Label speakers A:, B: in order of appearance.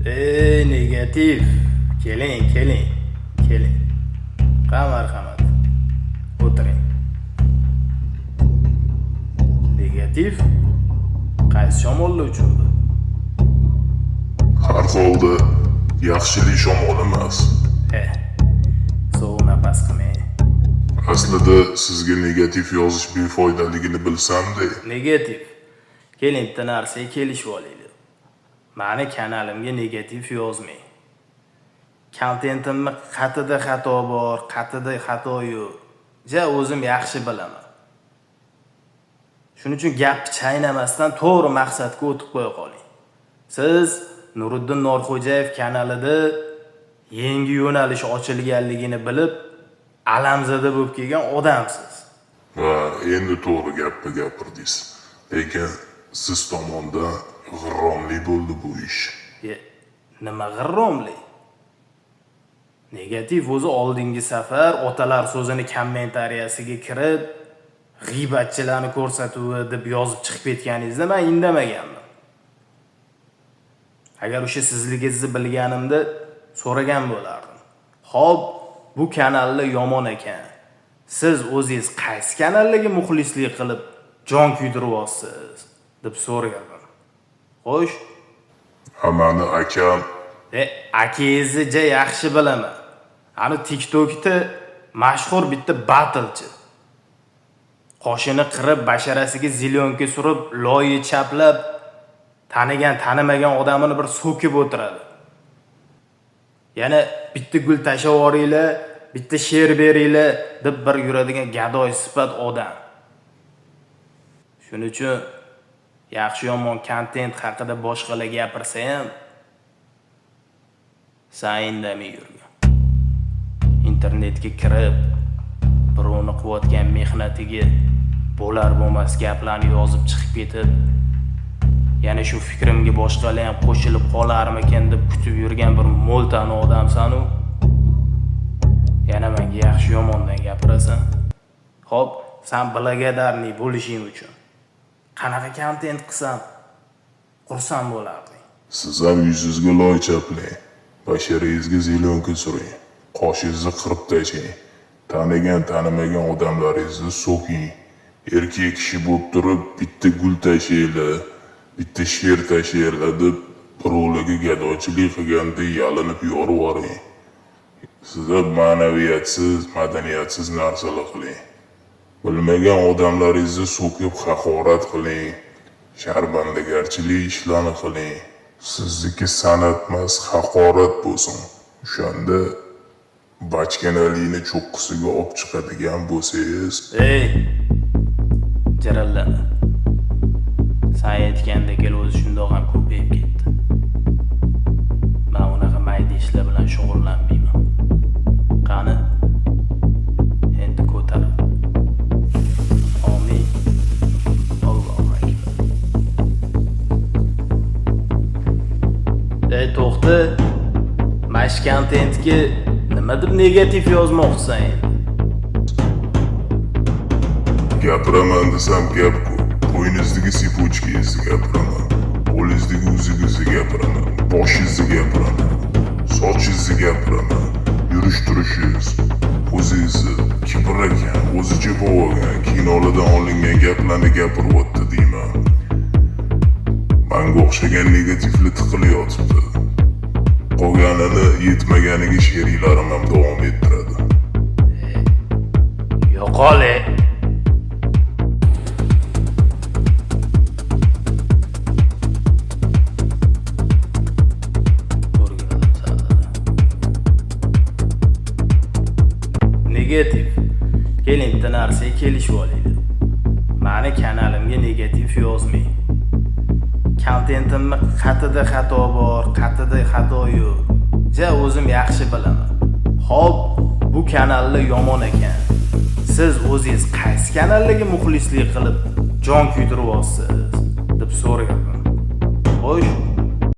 A: Negativ. Keling. Marhamat. O'tiring. Negativ. Qaysi shamollar uchirdi?
B: Har holda yaxshilik shamol emas.
A: Sovuq nafas qilmang.
B: Aslida sizga negativ yozish befoydaligini bilsam-da.
A: Negativ. Keling, bitta narsaga kelishib olaylik. Mani kanalimga negativ yozmang. Kontentimni qatida xato bor, qatida xato yo'q. O'zim yaxshi bilaman. Shuning uchun gap chaynamasdan to'g'ri maqsadga o'tib qo'ya qoling. Siz Nuriddin Norxo'jayev kanalida yangi yo'nalish ochilganligini bilib, alamzada bo'lib kelgan odamsiz.
B: Va endi to'g'ri gapni gapirdingiz. Lekin siz tomondan g'irromlik bo'ldi bu ish.
A: Nima g'irromlik? Negativ o'zi oldingi safar otalar so'zini kommentariyasiga kirib, g'iybatchilarni ko'rsatuvi deb yozib chiqib ketganingizda men indamaganman. Agar o'sha sizligingizni bilganimda so'ragan bo'lardim. Xo'p, bu kanallar yomon ekan. Siz o'zingiz qaysi kanallarga muxlislik qilib jon kuydiryapsiz deb so'raganman. Xo'sh,
B: Mani akam
A: akangizni yaxshi bilaman. Ani TikTokda mashhur bitta battlechi. Qoshini qirib, basharasiga zilyonka surib, loyi chaplab, tanimagan odamini bir so'kib o'tiradi. Yana bitta gul tashavoriylar, bitta she'r beringlar deb bir yuradigan gadoy sifat odam. Shuning uchun yaxshi yomon kontent haqida boshqalar gapirsa ham sen indamay yurgan. Internetga kirib, birovni qilayotgan mehnatiga bo'lar bo'lmas gaplarni yozib chiqib ketib, yana shu fikrimga boshqalar ham qo'shilib qolarmikan deb kutib yurgan bir mo'ltani odamsan-u. Yana menga yaxshi yomondan gapirasan. Xo'p, sen bilagarli bo'lishing uchun qanaqa kontent qilsam xursand bo'larding?
B: siz ham yuzingizga loy chaplang, basharangizga zilyonka suring, qoshingizni qirib tashlang, tanimagan odamlaringizni so'king. Erkak kishi bo'lib turib bitta gul tashlaylar, bitta she'r tashlaylar deb birovlarga gadochilik qilganda yalinib yorvoring. Sizlar ma'naviyatsiz, madaniyatsiz narsalar qiling. Bilmagan odamlaringizni so'kib haqorat qiling, sharmandagarchilik ishlarni qiling. Sizniki san'at emas, haqorat bo'lsin. O'shanda bachkanalikni cho'qqisiga olib chiqadigan bo'lsangiz,
A: jarallama. Sen aytgandek o'zi shundoq ham ko'payib ketdi. Men unaqa mayda ishlar bilan shug'ullanmayman. Qani, endi ko'tar. Amin. Allohu akbar. To'xta. Mash kontentga nima deb negativ yozmoqchisan endi?
B: gapiraman desam gap ko'p. Bo'yningizdagi sipochkangizni gapiraman, qo'lingizdagi o'zingizni gapiraman, boshingizni gapiraman, sochingizni gapiraman, yurish turishingiz, o'zingizni kibr ekan, o'zicha bo'lgan kinolardan olingan gaplarni gapiryapti deyman. Menga o'xshagan negativli tiqilyotibdi. Qolganini yetmaganiga sheriklarim ham davom ettiradi.
A: Yo'qole. Negativ. Keling, bitta narsaga kelishib olaylik. Mani kanalimga negativ yozmang. Kontentimni qatida xato bor, qatida xato yo'q. O'zim yaxshi bilaman. Xo'p, bu kanallar yomon ekan. Siz o'zingiz qaysi kanallarga muxlislik qilib jon kuydiryapsiz deb so'raganman. Xo'sh,